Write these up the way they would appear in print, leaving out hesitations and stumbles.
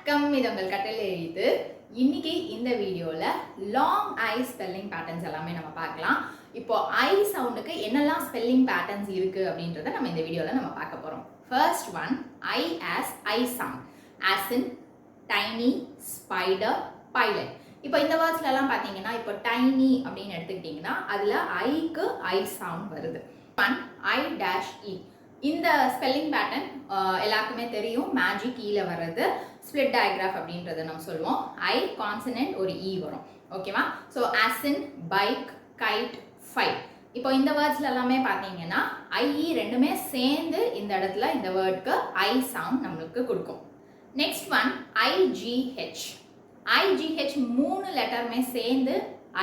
வணக்கம், இது உங்கள் கட்டளை எழுத்து. இன்னைக்கு இந்த வீடியோல லாங் ஐ ஸ்பெல்லிங் பேட்டர்ன்ஸ் எல்லாமே நம்ம பார்க்கலாம். இப்போ ஐ சவுண்டுக்கு என்னெல்லாம் ஸ்பெல்லிங் பேட்டர்ன்ஸ் இருக்கு அப்படின்றத நம்ம இந்த வீடியோல நம்ம பார்க்க போறோம். First one, I as I sound, as in tiny, spider, pilot. இப்போ இந்த வேர்ட்ஸ்ல எல்லாம் பார்த்தீங்கன்னா இப்போ டைனி அப்படின்னு எடுத்துக்கிட்டீங்கன்னா அதுல ஐக்கு ஐ சவுண்ட் வருது. ஒன், ஐ டேஷ் இ. இந்த ஸ்பெல்லிங் பேட்டர்ன் எல்லாருக்குமே தெரியும். மேஜிக் ஈல வர்றது ஸ்ப்ளிட் டயக்ராஃப் அப்படின்றத நம்ம சொல்லுவோம். ஐ கான்சனன்ட் ஒரு இ வரும். ஓகேவா? So as in bike, guide, fight. இப்போ இந்த வேர்ட்ஸ்ல எல்லாமே பார்த்தீங்கன்னா ஐஇ ரெண்டுமே சேர்ந்து இந்த இடத்துல இந்த வேர்டுக்கு ஐ சவுண்ட் நம்மளுக்கு கொடுக்கும். Next one, ஐஜிஹெச். ஐஜிஹெச் 3 லெட்டருமே சேர்ந்து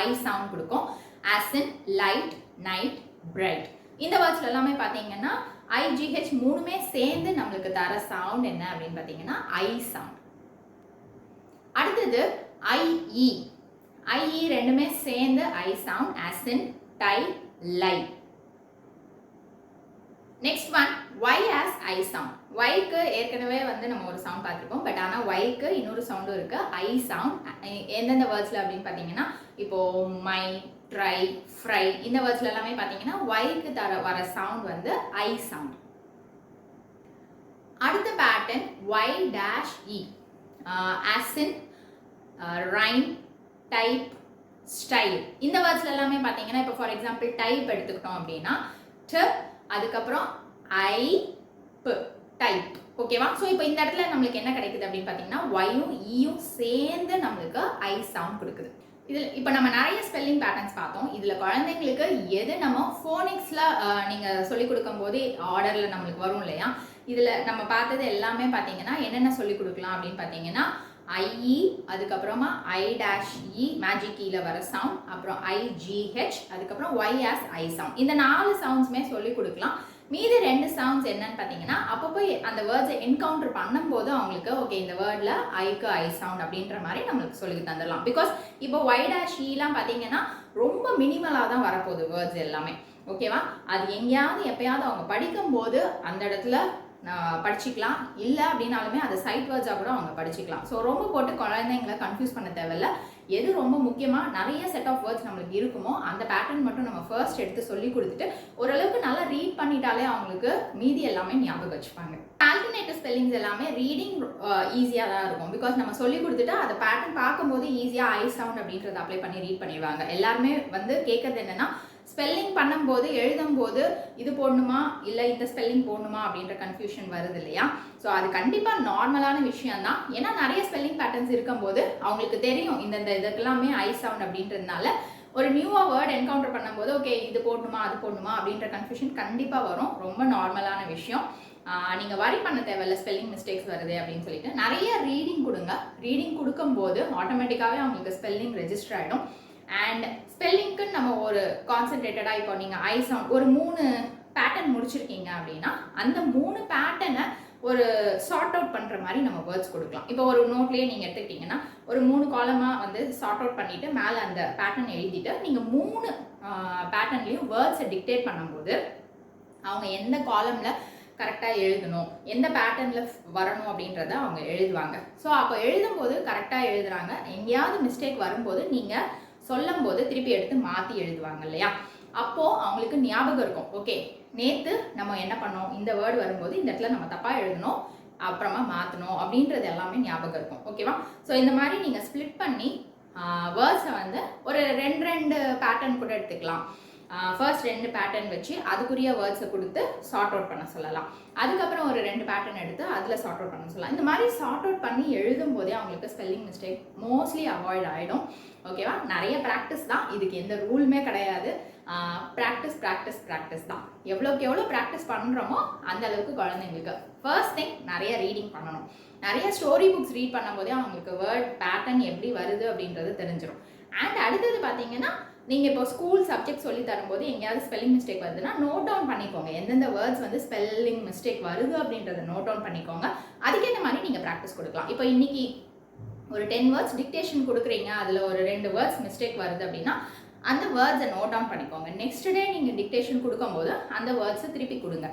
ஐ சவுண்ட் கொடுக்கும். As in light, night, bright. இந்த வேர்ட்ஸ்ல எல்லாமே பார்த்தீங்கன்னா ஐஜிஹெச் 3மே சேர்ந்து நம்மளுக்கு தர சவுண்ட் என்ன அப்படின்னு பார்த்தீங்கன்னா ஐ சவுண்ட். அடுத்தது ஐஇ. ஐஇ ரெண்டுமே சேர்ந்து I sound, as in die, lie. Next one, Y as I sound. ஒய்க்கு ஏற்கனவே நம்ம ஒரு சவுண்ட் பார்த்துருக்கோம். பட் ஆனால் ஒய்க்கு இன்னொரு சவுண்டும் இருக்கு, ஐ சவுண்ட். எந்தெந்த வேர்ட்ஸ்ல அப்படின்னு பார்த்தீங்கன்னா இப்போ மை, ட்ரை, ஃப்ரை, இந்த வேர்ட்ஸ்ல எல்லாமே பார்த்தீங்கன்னா ஒய்க்கு வர சவுண்ட் ஐ சவுண்ட். அடுத்த pattern Y dash E, as in rhyme, type, style. இந்த வேர்ட்ஸ்ல எல்லாமே பார்த்தீங்கன்னா இப்போ ஃபார் எக்ஸாம்பிள் டைப் எடுத்துக்கிட்டோம் அப்படின்னா ட, அதுக்கப்புறம் ஐ, ப, டைப். ஓகேவா? ஸோ இப்போ இந்த இடத்துல நம்மளுக்கு என்ன கிடைக்குது அப்படின்னு பார்த்தீங்கன்னா ஒய்யும் ஈயும் சேர்ந்து நம்மளுக்கு ஐ சவுண்ட் கொடுக்குது. இதில் இப்போ நம்ம நிறைய ஸ்பெல்லிங் பேட்டர்ன்ஸ் பார்த்தோம். இதில் குழந்தைங்களுக்கு எது நம்ம ஃபோனிக்ஸில் நீங்கள் சொல்லிக் கொடுக்கும் போதே ஆர்டரில் நம்மளுக்கு வரும் இல்லையா? இதில் நம்ம பார்த்தது எல்லாமே பார்த்தீங்கன்னா என்னென்ன சொல்லிக் கொடுக்கலாம் அப்படின்னு பார்த்தீங்கன்னா ஐஇ, அதுக்கப்புறமா ஐ டேஷ் இ மேஜிக் ஈல வர சவுண்ட், அப்புறம் ஐஜிஹெச், அதுக்கப்புறம் ஒய் ஆஸ் ஐ சவுண்ட். இந்த 4 சவுண்ட்ஸுமே சொல்லிக் கொடுக்கலாம். மீதி 2 சவுண்ட்ஸ் என்னன்னு பார்த்தீங்கன்னா அப்பப்போ அந்த வேர்ட்ஸை என்கவுண்டர் பண்ணும்போது அவங்களுக்கு ஓகே இந்த வேர்டில் ஐக்கு ஐ சவுண்ட் அப்படின்ற மாதிரி நம்மளுக்கு சொல்லி தந்துடலாம். பிகாஸ் இப்போ ஒய் டேஷ் ஈலாம் பார்த்தீங்கன்னா ரொம்ப மினிமலாக தான் வரப்போகுது வேர்ட்ஸ் எல்லாமே. ஓகேவா? அது எங்கேயாவது எப்பயாவது அவங்க படிக்கும்போது அந்த இடத்துல படிச்சுக்கலாம். இல்லை அப்படின்னாலுமே அது சைட் வேர்ட்ஸாக கூட அவங்க படிச்சுக்கலாம். ஸோ ரொம்ப போட்டு குழந்தைங்களை கன்ஃபியூஸ் பண்ண தேவையில்ல. எது ரொம்ப முக்கியமாக நிறைய செட் ஆஃப் வேர்ட்ஸ் நம்மளுக்கு இருக்குமோ அந்த பேட்டர்ன் மட்டும் நம்ம ஃபர்ஸ்ட் எடுத்து சொல்லி கொடுத்துட்டு ஓரளவுக்கு நல்லா ரீட் பண்ணிட்டாலே அவங்களுக்கு மீதி எல்லாமே ஞாபகம் வச்சுப்பாங்க. ஆல்டர்னேட்டிவ் ஸ்பெல்லிங்ஸ் எல்லாமே ரீடிங் ஈஸியாக தான் இருக்கும். பிகாஸ் நம்ம சொல்லி கொடுத்துட்டு அந்த பேட்டர்ன் பார்க்கும்போது ஈஸியாக ஐ சவுண்ட் அப்படின்றத அப்ளை பண்ணி ரீட் பண்ணிடுவாங்க. எல்லாருமே கேட்கறது என்னன்னா ஸ்பெல்லிங் பண்ணும்போது எழுதும்போது இது போடணுமா இல்லை இந்த ஸ்பெல்லிங் போடணுமா அப்படின்ற கன்ஃபியூஷன் வருது இல்லையா? ஸோ அது கண்டிப்பாக நார்மலான விஷயம் தான். ஏன்னா நிறைய ஸ்பெல்லிங் பேட்டர்ன்ஸ் இருக்கும்போது அவங்களுக்கு தெரியும் இந்த இதுக்கெல்லாமே ஐ சவுண்ட் அப்படின்றதுனால ஒரு நியூவாக வேர்ட் என்கவுண்டர் பண்ணும்போது ஓகே இது போடணுமா அது போடணுமா அப்படின்ற கன்ஃபியூஷன் கண்டிப்பாக வரும். ரொம்ப நார்மலான விஷயம். நீங்கள் வரி பண்ண தேவையில்ல ஸ்பெல்லிங் மிஸ்டேக்ஸ் வருது அப்படின்னு சொல்லிட்டு நிறைய ரீடிங் கொடுங்க. ரீடிங் கொடுக்கும்போது ஆட்டோமேட்டிக்காகவே அவங்களுக்கு ஸ்பெல்லிங் ரெஜிஸ்டர் ஆகிடும். அண்ட் ஸ்பெல்லிங்க்கு நம்ம ஒரு கான்சென்ட்ரேட்டடாக இப்போ நீங்கள் ஐ சவுண்ட் ஒரு 3 பேட்டர்ன் முடிச்சிருக்கீங்க அப்படின்னா அந்த 3 பேட்டர்னை ஒரு சார்ட் அவுட் பண்ணுற மாதிரி நம்ம வேர்ட்ஸ் கொடுக்கலாம். இப்போ ஒரு நோட்லேயே நீங்கள் எடுத்துக்கிட்டிங்கன்னா ஒரு 3 காலமாக சார்ட் அவுட் பண்ணிவிட்டு மேலே அந்த பேட்டர்ன் எழுதிட்டு நீங்கள் 3 பேட்டர்ன்லேயும் வேர்ட்ஸை டிக்டேட் பண்ணும்போது அவங்க எந்த காலமில் கரெக்டாக எழுதணும், எந்த பேட்டர்னில் வரணும் அப்படின்றத அவங்க எழுதுவாங்க. ஸோ அப்போ எழுதும்போது கரெக்டாக எழுதுறாங்க. எங்கேயாவது மிஸ்டேக் வரும்போது நீங்கள் சொல்லும் போது திருப்பி எடுத்து மாற்றி எழுதுவாங்க இல்லையா? அப்போது அவங்களுக்கு ஞாபகம் இருக்கும். ஓகே நேற்று நம்ம என்ன பண்ணோம், இந்த வேர்டு வரும்போது இந்த இடத்துல நம்ம தப்பாக எழுதணும், அப்புறமா மாற்றணும் அப்படின்றது எல்லாமே ஞாபகம் இருக்கும். ஓகேவா? ஸோ இந்த மாதிரி நீங்கள் ஸ்ப்ளிட் பண்ணி வேர்ட்ஸை ஒரு 2 பேட்டர்ன் கூட எடுத்துக்கலாம். ஃபர்ஸ்ட் 2 பேட்டர்ன் வச்சு அதுக்குரிய வேர்ட்ஸை கொடுத்து சார்ட் அவுட் பண்ண சொல்லலாம். அதுக்கப்புறம் ஒரு 2 பேட்டர்ன் எடுத்து அதில் சார்ட் அவுட் பண்ண சொல்லலாம். இந்த மாதிரி சார்ட் அவுட் பண்ணி எழுதும் போதே அவங்களுக்கு ஸ்பெல்லிங் மிஸ்டேக் மோஸ்ட்லி அவாய்ட் ஆகிடும். ஓகேவா? நிறைய ப்ராக்டிஸ் தான், இதுக்கு எந்த ரூலுமே கிடையாது. ப்ராக்டிஸ் ப்ராக்டிஸ் ப்ராக்டிஸ் தான். எவ்வளோக்கு எவ்வளோ ப்ராக்டிஸ் பண்ணுறோமோ அந்த அளவுக்கு குழந்தைங்களுக்கு ஃபர்ஸ்ட் திங் நிறைய ரீடிங் பண்ணணும். நிறைய ஸ்டோரி புக்ஸ் ரீட் பண்ணும்போதே அவங்களுக்கு வேர்ட் பேட்டர்ன் எப்படி வருது அப்படின்றது தெரிஞ்சிடும். அண்ட் அடுத்தது பார்த்தீங்கன்னா நீங்கள் இப்போ ஸ்கூல் சப்ஜெக்ட் சொல்லி தரும்போது எங்கேயாவது ஸ்பெல்லிங் மிஸ்டேக் வருதுன்னா நோட் டவுன் பண்ணிக்கோங்க. எந்தெந்த வேர்ட்ஸ் ஸ்பெல்லிங் மிஸ்டேக் வருது அப்படின்றத நோட் டவுன் பண்ணிக்கோங்க. அதுக்கேற்ற மாதிரி நீங்கள் ப்ராக்டிஸ் கொடுக்கலாம். இப்போ இன்னைக்கு ஒரு 10 வேர்ட்ஸ் டிக்டேஷன் கொடுக்குறீங்க, அதில் ஒரு 2 வேர்ட்ஸ் மிஸ்டேக் வருது அப்படின்னா அந்த வேர்ட்ஸை நோட் டவுன் பண்ணிக்கோங்க. நெக்ஸ்ட் டே நீங்கள் டிக்டேஷன் கொடுக்கும்போது அந்த வேர்ட்ஸை திருப்பி கொடுங்க.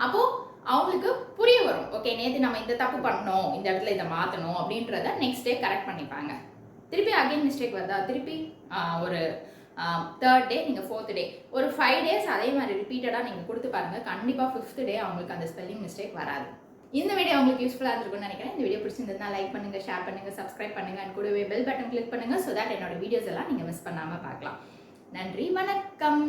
அப்போது அவங்களுக்கு புரிய வரும். ஓகே, நேற்று நம்ம இந்த தப்பு பண்ணோம், இந்த இடத்துல இதை மாற்றணும் அப்படின்றத நெக்ஸ்ட் டே கரெக்ட் பண்ணிப்பாங்க. திருப்பி அகைன் மிஸ்டேக் வருதா, திருப்பி ஒரு தேர்ட் டே, நீங்கள் ஃபோர்த் டே, ஒரு 5 days அதே மாதிரி ரிப்பீட்டடாக நீங்கள் கொடுத்து பாருங்கள். கண்டிப்பாக 5th டே அவங்களுக்கு அந்த ஸ்பெல்லிங் மிஸ்டேக் வராது. இந்த வீடியோ உங்களுக்கு யூஸ்ஃபுல்லாக இருந்திருக்கும்னு நினைக்கிறேன். இந்த வீடியோ பிடிச்சிருந்ததுனா லைக் பண்ணுங்கள், ஷேர் பண்ணுங்கள், சப்ஸ்கிரைப் பண்ணுங்கள், அண்ட் கூடவே பெல் பட்டன் கிளிக் பண்ணுங்கள். ஸோ தட் என்னோட வீடியோஸ் எல்லாம் நீங்கள் மிஸ் பண்ணாமல் பார்க்கலாம். நன்றி, வணக்கம்.